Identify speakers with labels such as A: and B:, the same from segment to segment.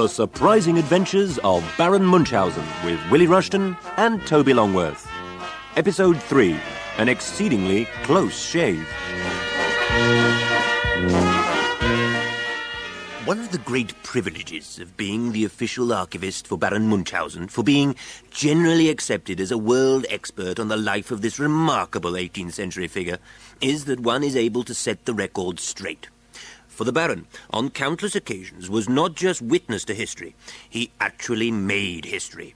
A: The Surprising Adventures of Baron Munchausen with Willy Rushton and Toby Longworth. Episode 3, An Exceedingly Close Shave. One of the great privileges of being the official archivist for Baron Munchausen, for being generally accepted as a world expert on the life of this remarkable 18th century figure, is that one is able to set the record straight. For the Baron, on countless occasions, was not just witness to history, he actually made history.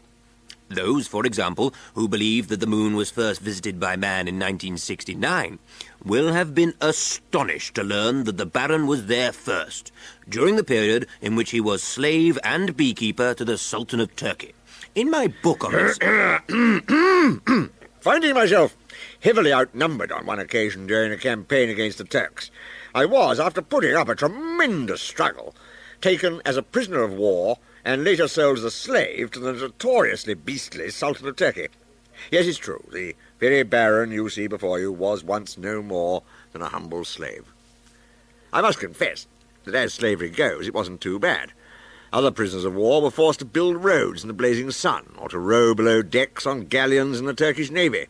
A: Those, for example, who believe that the moon was first visited by man in 1969 will have been astonished to learn that the Baron was there first, during the period in which he was slave and beekeeper to the Sultan of Turkey. In my book on this...
B: Finding myself heavily outnumbered on one occasion during a campaign against the Turks, I was, after putting up a tremendous struggle, taken as a prisoner of war and later sold as a slave to the notoriously beastly Sultan of Turkey. Yes, it's true, the very Baron you see before you was once no more than a humble slave. I must confess that as slavery goes, it wasn't too bad. Other prisoners of war were forced to build roads in the blazing sun, or to row below decks on galleons in the Turkish navy,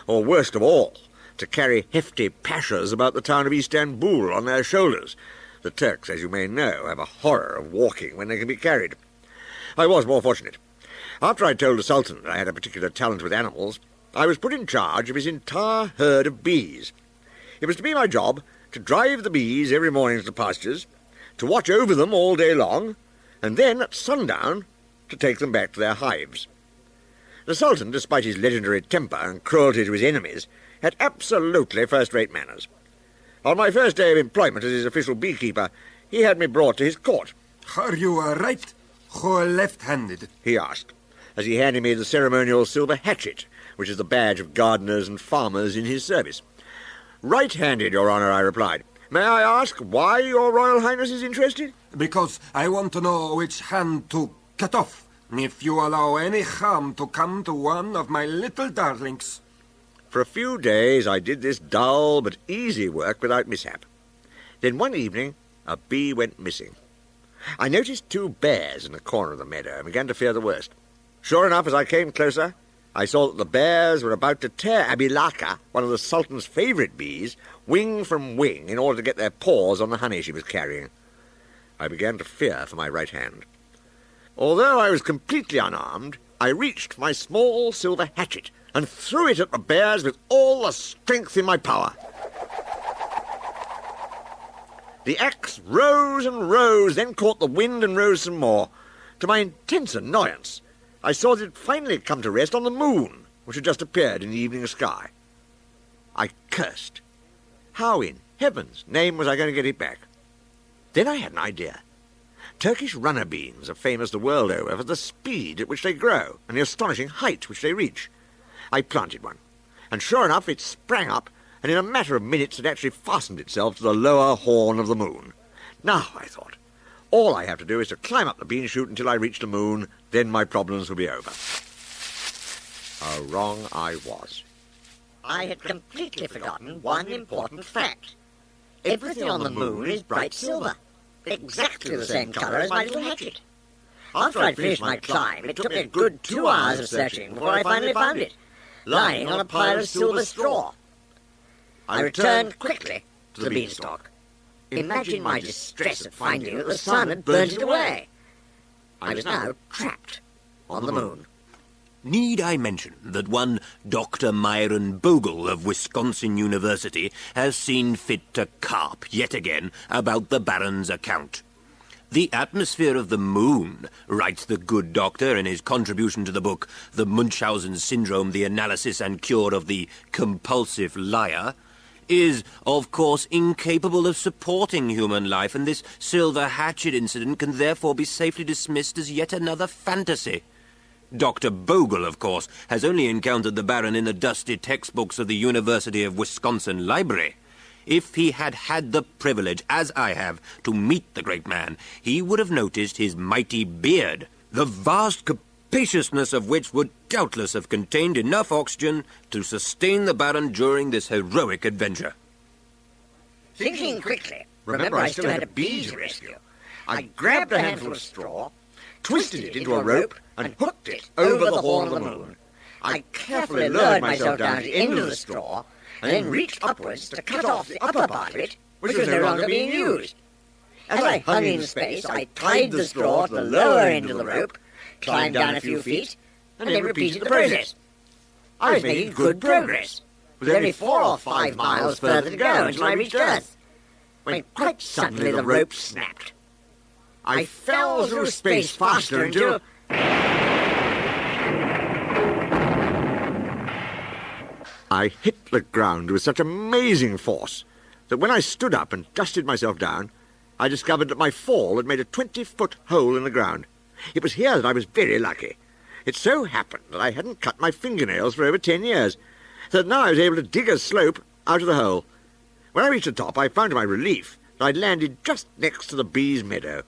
B: or worst of all, to carry hefty pashas about the town of Istanbul on their shoulders. The Turks, as you may know, have a horror of walking when they can be carried. I was more fortunate. After I told the Sultan that I had a particular talent with animals, I was put in charge of his entire herd of bees. It was to be my job to drive the bees every morning to the pastures, to watch over them all day long, and then, at sundown, to take them back to their hives. The Sultan, despite his legendary temper and cruelty to his enemies, had absolutely first-rate manners. On my first day of employment as his official beekeeper, he had me brought to his court.
C: "Are you right or left-handed?"
B: he asked, as he handed me the ceremonial silver hatchet, which is the badge of gardeners and farmers in his service. "Right-handed, Your Honour," I replied. "May I ask why Your Royal Highness is interested?"
C: "Because I want to know which hand to cut off, if you allow any harm to come to one of my little darlings."
B: For a few days I did this dull but easy work without mishap. Then one evening a bee went missing. I noticed 2 bears in the corner of the meadow and began to fear the worst. Sure enough, as I came closer, I saw that the bears were about to tear Abilaka, one of the Sultan's favourite bees, wing from wing in order to get their paws on the honey she was carrying. I began to fear for my right hand. Although I was completely unarmed, I reached for my small silver hatchet and threw it at the bears with all the strength in my power. The axe rose and rose, then caught the wind and rose some more. To my intense annoyance, I saw that it had finally come to rest on the moon, which had just appeared in the evening sky. I cursed. How in heaven's name was I going to get it back? Then I had an idea. Turkish runner beans are famous the world over for the speed at which they grow and the astonishing height which they reach. I planted one, and sure enough it sprang up, and in a matter of minutes it actually fastened itself to the lower horn of the moon. Now, I thought, all I have to do is to climb up the bean shoot until I reach the moon, then my problems will be over. How wrong I was.
D: I had completely forgotten one important fact. Everything on the moon is bright silver, exactly the same colour as my little hatchet. After I'd finished my climb, it took me a good 2 hours of searching before I finally found it, lying on a pile of silver straw. I returned quickly to the beanstalk. Imagine my distress at finding that the sun had burnt it away. I was now trapped on the moon.
A: Need I mention that one Dr. Myron Bogle of Wisconsin University has seen fit to carp yet again about the Baron's account? "The atmosphere of the moon," writes the good doctor in his contribution to the book The Munchausen Syndrome, the Analysis and Cure of the Compulsive Liar, is, of course, incapable of supporting human life, and this silver hatchet incident can therefore be safely dismissed as yet another fantasy. Dr. Bogle, of course, has only encountered the Baron in the dusty textbooks of the University of Wisconsin Library. If he had had the privilege, as I have, to meet the great man, he would have noticed his mighty beard, the vast capaciousness of which would doubtless have contained enough oxygen to sustain the Baron during this heroic adventure.
D: Thinking quickly, remember I still had a bee to rescue. I grabbed a handful of straw,
B: twisted it into a rope, and hooked it over the horn of the moon. I carefully lowered myself down to the end of the straw, and then reached upwards to cut off the upper part of it, which was no longer being used. As I hung in space, I tied the straw to the lower end of the rope, climbed down a few feet, and then repeated the process. I was making good progress, with only 4 or 5 miles further to go until I reached Earth, when quite suddenly the rope snapped. I fell through space faster until... I hit the ground with such amazing force that when I stood up and dusted myself down, I discovered that my fall had made a 20-foot hole in the ground. It was here that I was very lucky. It so happened that I hadn't cut my fingernails for over 10 years, so that now I was able to dig a slope out of the hole. When I reached the top, I found to my relief that I'd landed just next to the bees' meadow.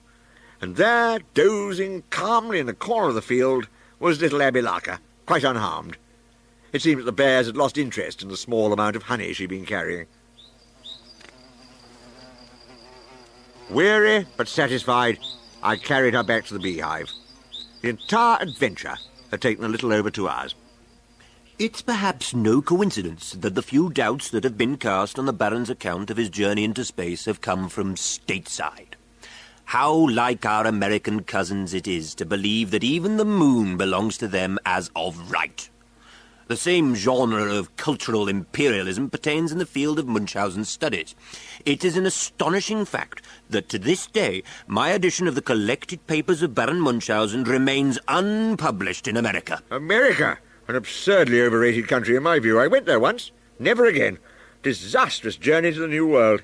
B: And there, dozing calmly in the corner of the field, was little Abby Larker, quite unharmed. It seemed that the bears had lost interest in the small amount of honey she'd been carrying. Weary but satisfied, I carried her back to the beehive. The entire adventure had taken a little over 2 hours.
A: It's perhaps no coincidence that the few doubts that have been cast on the Baron's account of his journey into space have come from stateside. How like our American cousins it is to believe that even the moon belongs to them as of right. The same genre of cultural imperialism pertains in the field of Munchausen's studies. It is an astonishing fact that to this day my edition of the collected papers of Baron Munchausen remains unpublished in America.
B: America? An absurdly overrated country in my view. I went there once. Never again. Disastrous journey to the New World.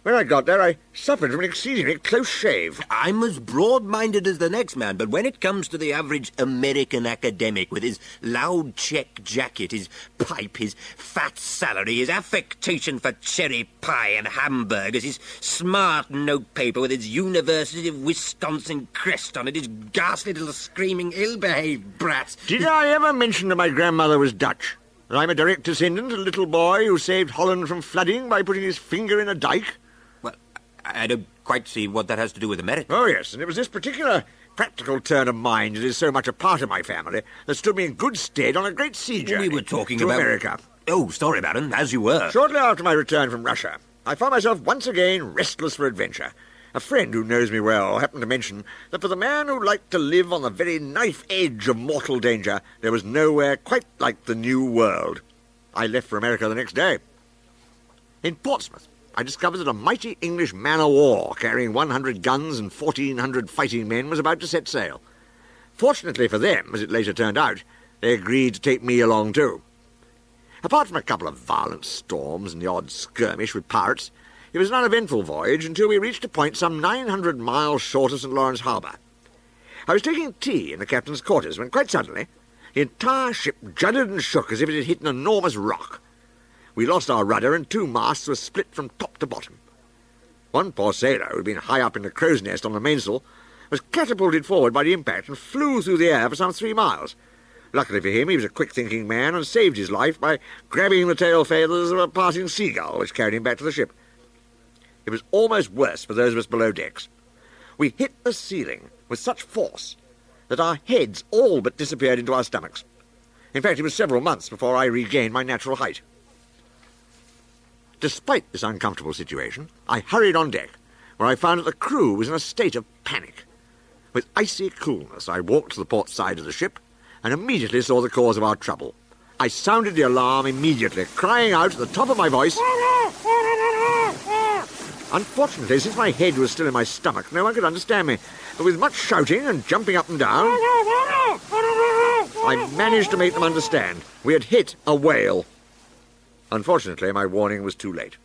B: When I got there, I suffered from an exceedingly close shave.
A: I'm as broad-minded as the next man, but when it comes to the average American academic with his loud check jacket, his pipe, his fat salary, his affectation for cherry pie and hamburgers, his smart notepaper with its University of Wisconsin crest on it, his ghastly little screaming ill-behaved brats...
B: Did I ever mention that my grandmother was Dutch? That I'm a direct descendant of a little boy who saved Holland from flooding by putting his finger in a dike?
A: Well, I don't quite see what that has to do with America.
B: Oh, yes, and it was this particular practical turn of mind that is so much a part of my family that stood me in good stead on a great sea journey
A: We were talking
B: to
A: about...
B: America.
A: Oh, sorry, Baron, as you were.
B: Shortly after my return from Russia, I found myself once again restless for adventure. A friend who knows me well happened to mention that for the man who liked to live on the very knife edge of mortal danger, there was nowhere quite like the New World. I left for America the next day. In Portsmouth, I discovered that a mighty English man-of-war carrying 100 guns and 1,400 fighting men was about to set sail. Fortunately for them, as it later turned out, they agreed to take me along too. Apart from a couple of violent storms and the odd skirmish with pirates, it was an uneventful voyage until we reached a point some 900 miles short of St. Lawrence Harbour. I was taking tea in the captain's quarters when, quite suddenly, the entire ship juddered and shook as if it had hit an enormous rock. We lost our rudder and 2 masts were split from top to bottom. One poor sailor, who had been high up in the crow's nest on the mainsail, was catapulted forward by the impact and flew through the air for some 3 miles. Luckily for him, he was a quick-thinking man and saved his life by grabbing the tail feathers of a passing seagull, which carried him back to the ship. It was almost worse for those of us below decks. We hit the ceiling with such force that our heads all but disappeared into our stomachs. In fact, it was several months before I regained my natural height. Despite this uncomfortable situation, I hurried on deck, where I found that the crew was in a state of panic. With icy coolness, I walked to the port side of the ship and immediately saw the cause of our trouble. I sounded the alarm immediately, crying out at the top of my voice. Unfortunately, since my head was still in my stomach, no one could understand me, but with much shouting and jumping up and down, I managed to make them understand. We had hit a whale. Unfortunately, my warning was too late.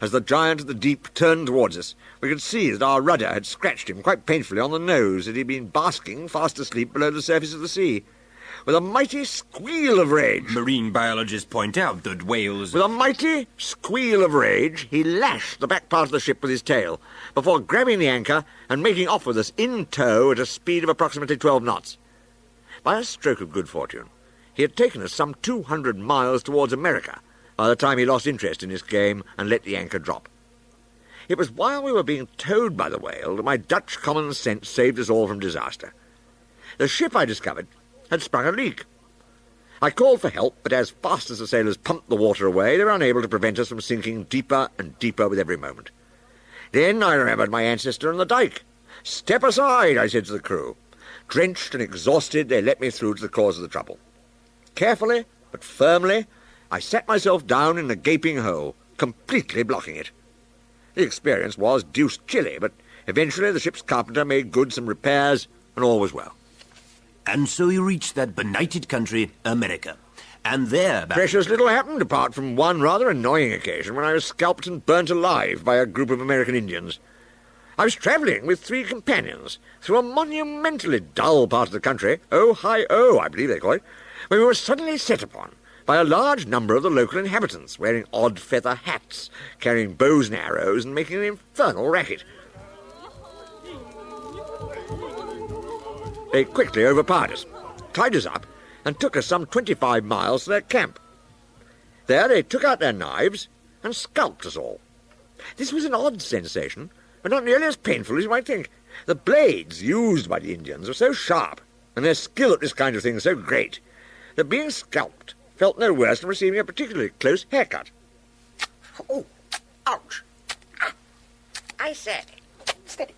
B: As the giant of the deep turned towards us, we could see that our rudder had scratched him quite painfully on the nose, as he had been basking fast asleep below the surface of the sea. With a mighty squeal of rage...
A: Marine biologists point out that whales...
B: With a mighty squeal of rage, he lashed the back part of the ship with his tail, before grabbing the anchor and making off with us in tow at a speed of approximately 12 knots. By a stroke of good fortune, he had taken us some 200 miles towards America by the time he lost interest in his game and let the anchor drop. It was while we were being towed by the whale that my Dutch common sense saved us all from disaster. The ship, I discovered, had sprung a leak. I called for help, but as fast as the sailors pumped the water away, they were unable to prevent us from sinking deeper and deeper with every moment. Then I remembered my ancestor on the dike. "Step aside," I said to the crew. Drenched and exhausted, they let me through to the cause of the trouble. Carefully, but firmly, I sat myself down in the gaping hole, completely blocking it. The experience was deuced chilly, but eventually the ship's carpenter made good some repairs, and all was well.
A: And so you reached that benighted country, America. And there...
B: Precious little happened, apart from one rather annoying occasion when I was scalped and burnt alive by a group of American Indians. I was travelling with 3 companions through a monumentally dull part of the country, Ohio, I believe they call it, when we were suddenly set upon by a large number of the local inhabitants, wearing odd feather hats, carrying bows and arrows, and making an infernal racket. They quickly overpowered us, tied us up, and took us some 25 miles to their camp. There they took out their knives and scalped us all. This was an odd sensation, but not nearly as painful as you might think. The blades used by the Indians were so sharp, and their skill at this kind of thing so great, that being scalped felt no worse than receiving a particularly close haircut.
D: Oh, ouch. I said, steady.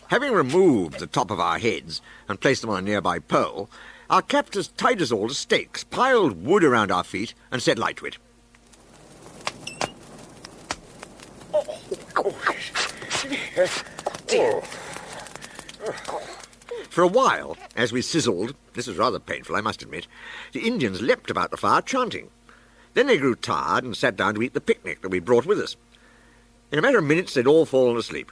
B: Having removed the top of our heads and placed them on a nearby pole, our captors tied us all to stakes, piled wood around our feet, and set light to it. For a while, as we sizzled, this was rather painful, I must admit, the Indians leapt about the fire chanting. Then they grew tired and sat down to eat the picnic that we brought with us. In a matter of minutes, they'd all fallen asleep.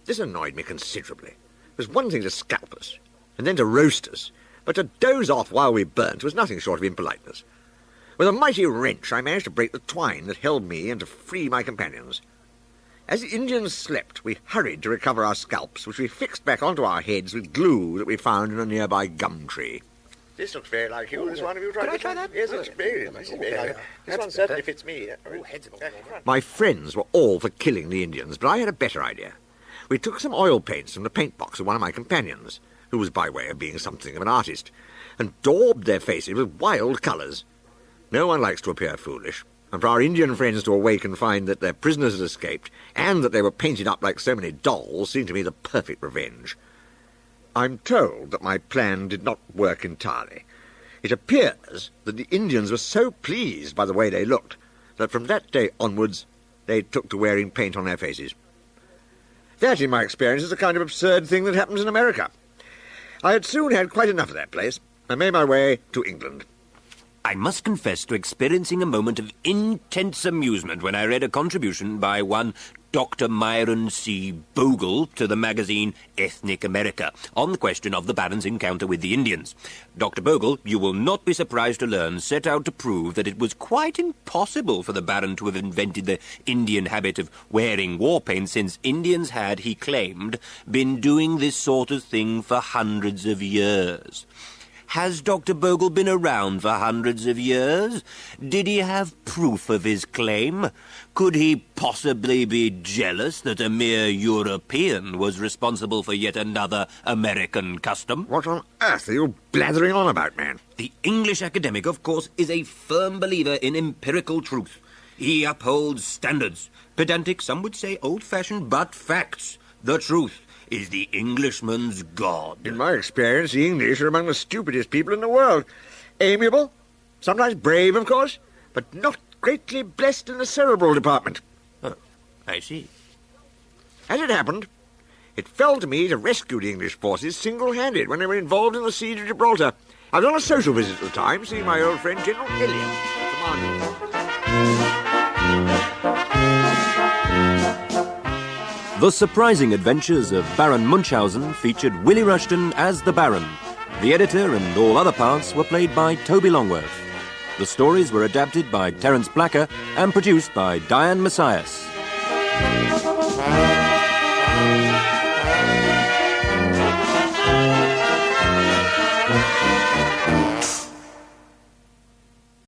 B: This annoyed me considerably. It was one thing to scalp us, and then to roast us, but to doze off while we burnt was nothing short of impoliteness. With a mighty wrench, I managed to break the twine that held me and to free my companions. As the Indians slept, we hurried to recover our scalps, which we fixed back onto our heads with glue that we found in a nearby gum tree.
E: This looks very like you. This one of you tried to try that? Yes, it's very like this one certainly fits me.
B: My friends were all for killing the Indians, but I had a better idea. We took some oil paints from the paint box of one of my companions, who was by way of being something of an artist, and daubed their faces with wild colours. No one likes to appear foolish, and for our Indian friends to awake and find that their prisoners had escaped, and that they were painted up like so many dolls, seemed to me the perfect revenge. I'm told that my plan did not work entirely. It appears that the Indians were so pleased by the way they looked, that from that day onwards they took to wearing paint on their faces. That, in my experience, is the kind of absurd thing that happens in America. I had soon had quite enough of that place, and made my way to England.
A: I must confess to experiencing a moment of intense amusement when I read a contribution by one Dr. Myron C. Bogle to the magazine Ethnic America on the question of the Baron's encounter with the Indians. Dr. Bogle, you will not be surprised to learn, set out to prove that it was quite impossible for the Baron to have invented the Indian habit of wearing war paint, since Indians had, he claimed, been doing this sort of thing for hundreds of years. Has Dr. Bogle been around for hundreds of years? Did he have proof of his claim? Could he possibly be jealous that a mere European was responsible for yet another American custom?
B: What on earth are you blathering on about, man?
A: The English academic, of course, is a firm believer in empirical truth. He upholds standards. Pedantic, some would say old-fashioned, but facts. The truth is the Englishman's god.
B: In my experience, the English are among the stupidest people in the world. Amiable, sometimes brave, of course, but not greatly blessed in the cerebral department.
A: Oh, I see.
B: As it happened, it fell to me to rescue the English forces single-handed when they were involved in the siege of Gibraltar. I was on a social visit at the time, seeing my old friend General Elliot, commander.
A: The Surprising Adventures of Baron Munchausen featured Willy Rushton as the Baron. The editor and all other parts were played by Toby Longworth. The stories were adapted by Terence Blacker and produced by Diane Mathias.